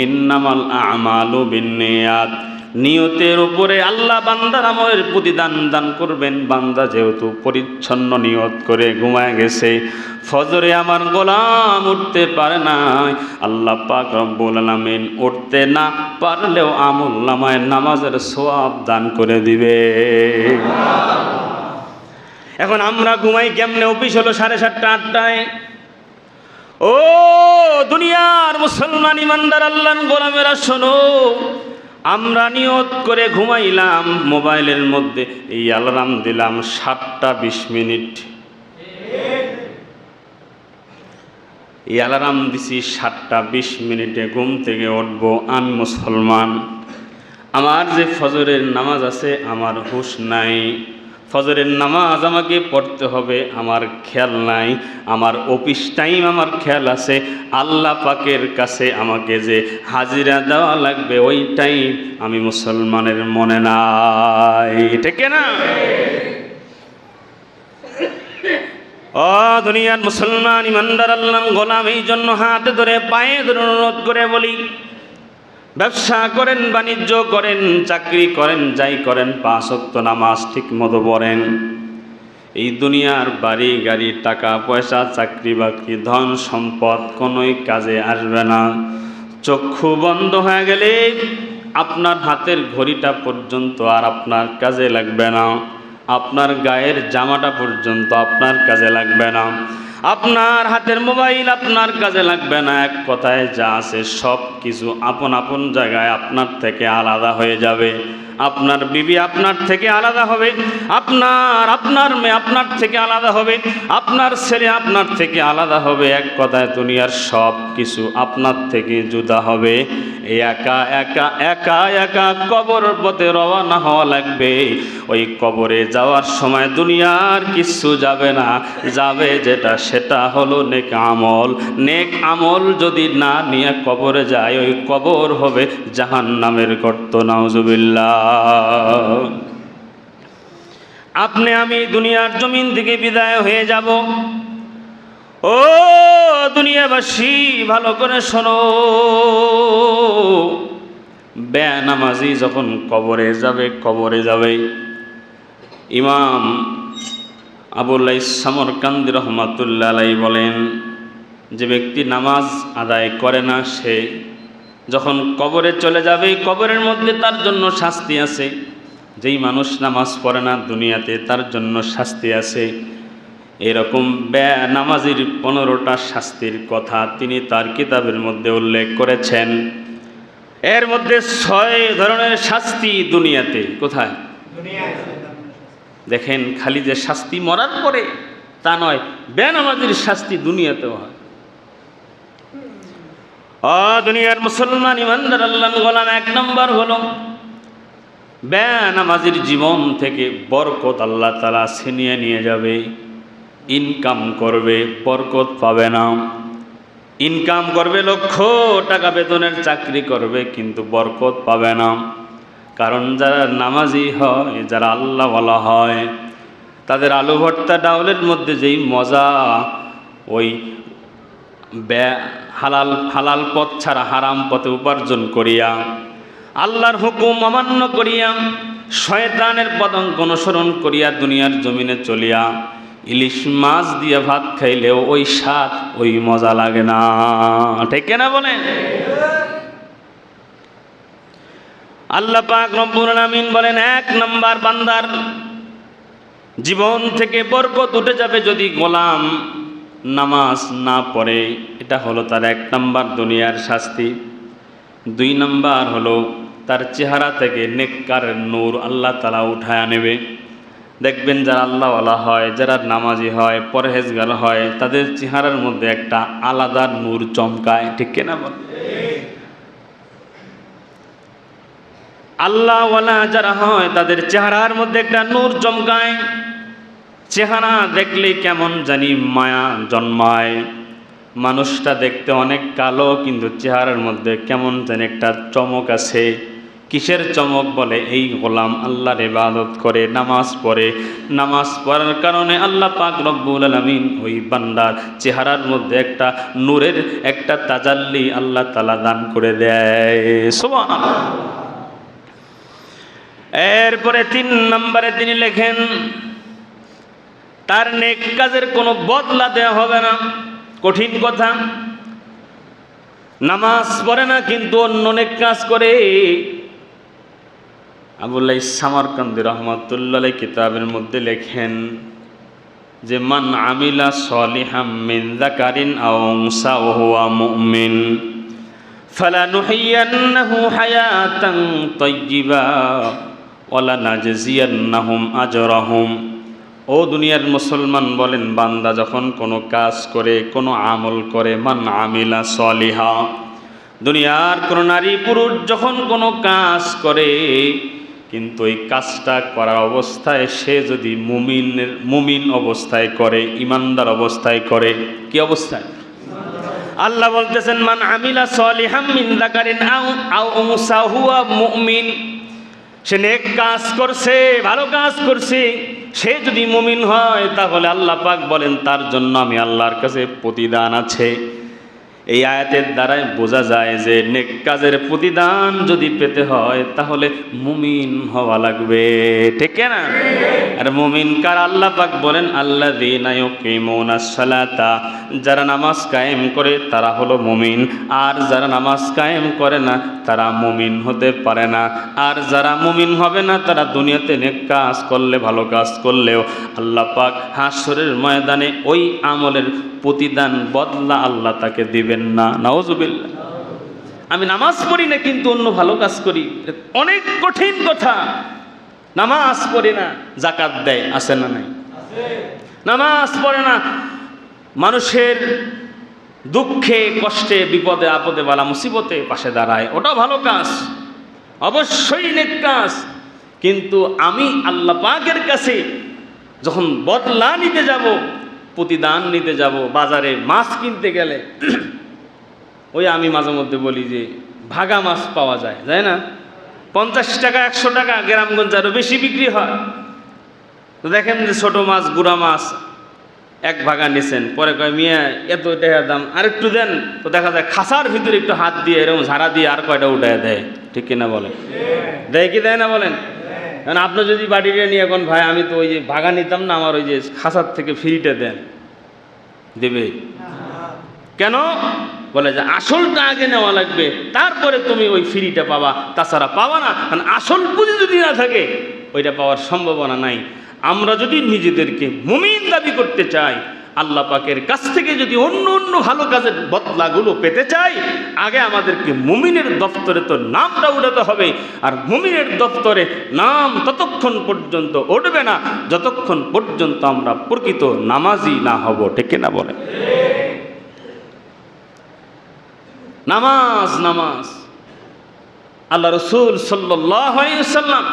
ইন্নামাল আমালু বিন্নিয়াত, নিয়তের উপরে আল্লাহ বান্দার আমলের প্রতিদান দান করবেন। বান্দা যেহেতু পরিচ্ছন্ন নিয়ত করে ঘুমায় গেছে, ফজরে আমার গোলাম উঠতে পারে না, আল্লাহ পাক রব্বুল আলামিন উঠতে না পারলেও আমলনামায় নামাজের সওয়াব দান করে দিবে। এখন আমরা ঘুমাই কেমনে? অফিস হলো 7:30 8টায়। ও দুনিয়ার মুসলমান ইমানদার আল্লাহর গোলামেরা শোনো, আমরা নিয়ত করে ঘুমাইলাম, মোবাইলের মধ্যে এই অ্যালার্ম দিলাম 7টা 20 মিনিট, এই অ্যালার্ম দিছি 7টা 20 মিনিটে ঘুম থেকে উঠবো। আমি মুসলমান, আমার যে ফজরের নামাজ আছে আমার হুঁশ নাই, ফজরের নামাজ আমাকে পড়তে হবে আমার খেয়াল নাই, আমার অফিস টাইম আমার খেয়াল আছে, আল্লাহ পাকের কাছে আমাকে যে হাজিরা দেওয়া লাগবে ওই টাইম আমি মুসলমানের মনে নাই, ঠিক না? ও দুনিয়ার মুসলমান ইমানদার আল্লাহর গোলাম, এই জন্য হাতে ধরে পায়ে ধরে অনুরোধ করে বলি, ব্যবসা করেন, বাণিজ্য করেন, চাকরি করেন, যাই করেন, 5 ওয়াক্ত নামাজ ঠিক মতো পড়েন। এই দুনিয়ার বাড়ি গাড়ি টাকা পয়সা চাকরি বাকরি ধন সম্পদ কোনোই কাজে আসবে না। চক্ষু বন্ধ হয়ে গেলে আপনার হাতের ঘড়িটা পর্যন্ত আর আপনার কাজে লাগবে না, আপনার গায়ের জামাটা পর্যন্ত আপনার কাজে লাগবে না, আপনার হাতের মোবাইল আপনার কাজে লাগবে না। এক কথায় যা আছে সব কিছু আপন আপন জায়গায় আপনার থেকে আলাদা হয়ে যাবে। আপনার বিবি আপনার থেকে আলাদা হবে, আপনার মেয়ে আপনার থেকে আলাদা হবে, আপনার ছেলে আপনার থেকে আলাদা হবে। এক কথায় দুনিয়ার সব কিছু আপনার থেকে জুদা হবে। এই একা একা একা একা কবর পথে রওনা হওয়া লাগবে। ওই কবরে যাওয়ার সময় দুনিয়ার কিছু যাবে না, যাবে যেটা সেটা হলো নেক আমল। নেক আমল যদি না নিয়ে কবরে যায় ওই কবর হবে জাহান্নামের গর্ত, নাউজুবিল্লাহ। আপনি আমি দুনিয়ার জমিন থেকে বিদায় হয়ে যাব। ও দুনিয়াবাসী ভালো করে শোনো, বেনামাজি যখন কবরে যাবে, ইমাম আবুল্লাহ সামরকান্দি রহমাতুল্লাহ আলাইহি বলেন, যে ব্যক্তি নামাজ আদায় করে না সে যখন কবরে চলে যাবে কবরের মধ্যে তার জন্য শাস্তি আছে। যেই মানুষ নামাজ পড়ে না দুনিয়াতে তার জন্য শাস্তি আছে। এরকম বেনামাজির 15টা শাস্তির কথা তিনি তার কিতাবের মধ্যে উল্লেখ করেছেন। এর মধ্যে 6 ধরনের শাস্তি দুনিয়াতে। কোথায়? দেখেন, খালি যে শাস্তি মরার পরে তা নয়, বেনামাজির শাস্তি দুনিয়াতেও হয়। দুনিয়ার মুসলমান ইমানদার আল্লাহর গোলাম, 1 নম্বর হলো বেনামাজির জীবন থেকে বরকত আল্লাহ তাআলা ছিনিয়ে নিয়ে যাবে। ইনকাম করবে, বরকত পাবে না। ইনকাম করবে, লক্ষ টাকা বেতনের চাকরি করবে, কিন্তু বরকত পাবে না। কারণ যারা নামাজি হয়, যারা আল্লাহওয়ালা হয়, তাদের আলু ভর্তা ডাউলের মধ্যে যেই মজা, ওই হালাল পথ ছাড়া হারাম পথে উপার্জন করিয়া, আল্লাহর হুকুম অমান্য করিয়া, শয়তানের পদাঙ্ক অনুসরণ করিয়া দুনিয়ার জমিনে চলিয়া ইলিশ মাছ দিয়ে ভাত খাইলেও ওই স্বাদ ওই মজা লাগে না, ঠিক না বলেন? আল্লাহ পাক রব্বুল আলামিন বলেন, 1 নম্বর বান্দার জীবন থেকে বরকত উঠে যাবে যদি গোলাম নামাজ না পড়ে। এটা হলো তার 1 নম্বর দুনিয়ার শাস্তি। 2 নম্বর হলো তার চেহারা থেকে নেককারের নূর আল্লাহ তাআলা উঠায় নেবে। দেখবেন যারা আল্লাহওয়ালা হয়, যারা নামাজি হয়, পরহেজগার হয়, তাদের চেহারার মধ্যে একটা আলাদা নূর চমকায়, ঠিক কিনা বল? আল্লাহওয়ালা যারা হয় তাদের চেহারার মধ্যে একটা নূর চমকায়। চেহারা দেখলে কেমন জানি মায়া জন্মায়। মানুষটা দেখতে অনেক কালো, কিন্তু চেহারার মধ্যে কেমন জানি একটা চমক আছে। কিসের চমক? বলে এই গোলাম আল্লাহর ইবাদত করে, নামাজ পড়ে, নামাজ পড়ার কারণে আল্লাহ পাক রব্বুল আলামিন ওই বান্দার চেহারার মধ্যে একটা নূরের একটা তাজাল্লি আল্লাহ তাআলা দান করে দেয়। সুবহানাল্লাহ। এরপরে 3 নম্বরে তিনি লেখেন তার নেক কাজের কোনো বদলা দেওয়া হবে না। কঠিন কথা, নামাজ পড়ে না কিন্তু অন্য নেক কাজ করে। আবুল্লাহ সামারকান্দি রহমাতুল্লাহ আলাইহি কিতাবের মধ্যে লেখেন যে মান আমিলা সলিহাম মিন যাকারিন আও উনসা ওয়া হুয়া মুমিন ফালানুহিয়ান্নাহু হায়াতান তাইয়্যিবা ওয়া লানাজজিয়ান্নাহুম আজরাহুম। ও দুনিয়ার মুসলমান বলেন, বান্দা যখন কোনো কাজ করে, কোনো আমল করে, মান আমিলা সলিহা, দুনিয়ার কোনো নারী পুরুষ যখন কোনো কাজ করে, কিন্তু এই কাজটা করার অবস্থায় সে যদি মুমিন অবস্থায় করে, ইমানদার অবস্থায় করে, কি অবস্থায়? আল্লাহ বলতেছেন মান আমিলা সলিহাম মিন যাকারিন আও উনসা হুয়া মুমিন, সে নেক কাজ করছে, ভালো কাজ করছে, সে যদি মুমিন হয় তাহলে আল্লাহ পাক বলেন তার জন্য আমি আল্লাহর কাছে প্রতিদান আছে। এই আয়াতের দ্বারাই বোঝা যায় যে নেক কাজের প্রতিদান যদি পেতে হয় তাহলে মুমিন হওয়া লাগবে, ঠিক না? আর মুমিন কার? আল্লাহ পাক বলেন আল্লাযীনা ইউকিমুনাস সালাতা, যারা নামাজ কায়েম করে তারা হলো মুমিন, আর যারা নামাজ কায়েম করে না তারা মুমিন হতে পারে না। আর যারা মুমিন হবে না তারা দুনিয়াতে নেক কাজ করলে, ভালো কাজ করলেও আল্লাহ পাক হাসরের ময়দানে ওই আমলের প্রতিদান বদলা আল্লাহ তাকে দিবেন না। নাউজুবিল্লাহ। আমি নামাজ পড়ি না কিন্তু অন্য ভালো কাজ করি, অনেক কঠিন কথা। নামাজ পড়ে না যাকাত দেয়, আছে না নাই? নামাজ পড়ে না মানুষের দুঃখে কষ্টে বিপদে আপদে বালা মুসিবতে পাশে দাঁড়ায়, ওটাও ভালো কাজ, অবশ্যই নেক কাজ। কিন্তু আমি আল্লাহ পাকের কাছে যখন বদলা নিতে যাব, প্রতিদান নিতে যাব, বাজারে মাছ কিনতে গেলে ওই আমি মাঝে মধ্যে বলি যে ভাগা মাছ পাওয়া যায়, যায় না? 50 টাকা 100 টাকা, গ্রামগঞ্জে আরও বেশি বিক্রি হয়। তো দেখেন যে ছোটো মাছ, গুড়া মাছ 1 ভাগা নিছেন, পরে কয় মিয়া এত টাকার দাম, আরেকটু দেন। তো দেখা যায় খাসার ভিতরে একটু হাত দিয়ে এরকম ঝাড়া দিয়ে আর কয়টা উঠায় দেয়, ঠিক কিনা বলেন? দেয় কি দেয় না বলেন? কারণ আপনি যদি বাড়িটা নিয়ে এখন ভাই আমি তো ওই যে ভাগা নিতাম না, আমার ওই যে খাসার থেকে ফ্রিটা দেন, দেবে কেন? বলে যে আসলটা আগে নেওয়া লাগবে, তারপরে তুমি ওই ফ্রিটা পাবা, তাছাড়া পাবা না। কারণ আসল পুঁজি যদি না থাকে ওইটা পাওয়ার সম্ভাবনা নাই। আমরা যদি নিজেদেরকে মুমিন দাবি করতে চাই, আল্লাহ পাকের কাছ থেকে যদি অন্য অন্য ভালো কাজের বদলাগুলো পেতে চাই, আগে আমাদেরকে মুমিনের দপ্তরে তো নামটা উঠাতে হবে। আর মুমিনের দপ্তরে নাম ততক্ষণ পর্যন্ত উঠবে না যতক্ষণ পর্যন্ত আমরা প্রকৃত নামাজি না হব, ঠিক না বলে? নামাজ নামাজ আল্লাহ রাসূল সাল্লাল্লাহু আলাইহি ওয়াসাল্লাম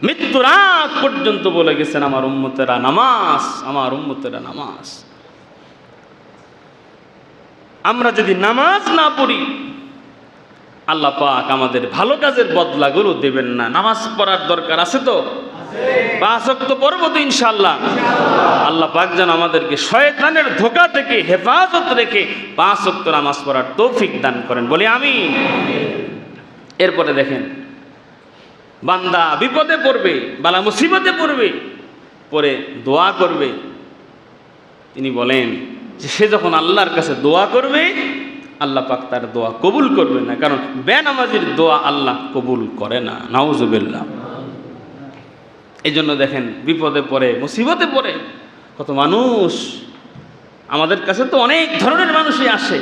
মৃত্যুর আগ পর্যন্ত বলে গেছেন আমার উম্মতেরা নামাজ, আমার উম্মতেরা নামাজ। আমরা যদি নামাজ না পড়ি আল্লাহ পাক আমাদের ভালো কাজের বদলাগুলো দেবেন না। নামাজ পড়ার দরকার আছে তো? 5 ওয়াক্ত পড়ব তো ইনশাআল্লাহ। আল্লাহ পাক যেন আমাদেরকে শয়তানের ধোঁকা থেকে হেফাজত রেখে 5 ওয়াক্ত নামাজ পড়ার তৌফিক দান করেন, বলি আমিন। এরপরে দেখেন, বান্দা বিপদে পড়বে, বালা মুসিবতে পড়বে, পরে দোয়া করবে। তিনি বলেন যে সে যখন আল্লাহর কাছে দোয়া করবে আল্লাহ পাক তার দোয়া কবুল করবে না, কারণ বেনামাজির দোয়া আল্লাহ কবুল করে না। নাউজুবিল্লাহ। এই জন্য দেখেন বিপদে পড়ে, মুসিবতে পড়ে কত মানুষ, আমাদের কাছে তো অনেক ধরনের মানুষই আসে,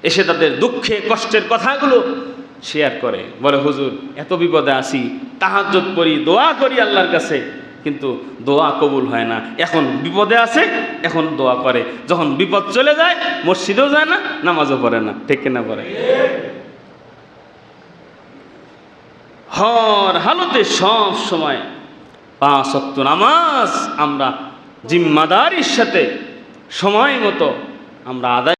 এসে তাদের দুঃখে কষ্টের কথাগুলো শেয়ার করে, বলে হুজুর এত বিপদে আসি, তাহাজ্জুদ পড়ি, দোয়া করি আল্লাহর কাছে, কিন্তু দোয়া কবুল হয় না। এখন বিপদে আছে, এখন দোয়া করে, যখন বিপদ চলে যায় মসজিদেও যায় না, নামাজও পড়ে না, ঠিক কিনা পড়ে? হর হালতে সব সময় 5 ওয়াক্ত নামাজ আমরা জিম্মাদারির সাথে সময় মতো আমরা আদায়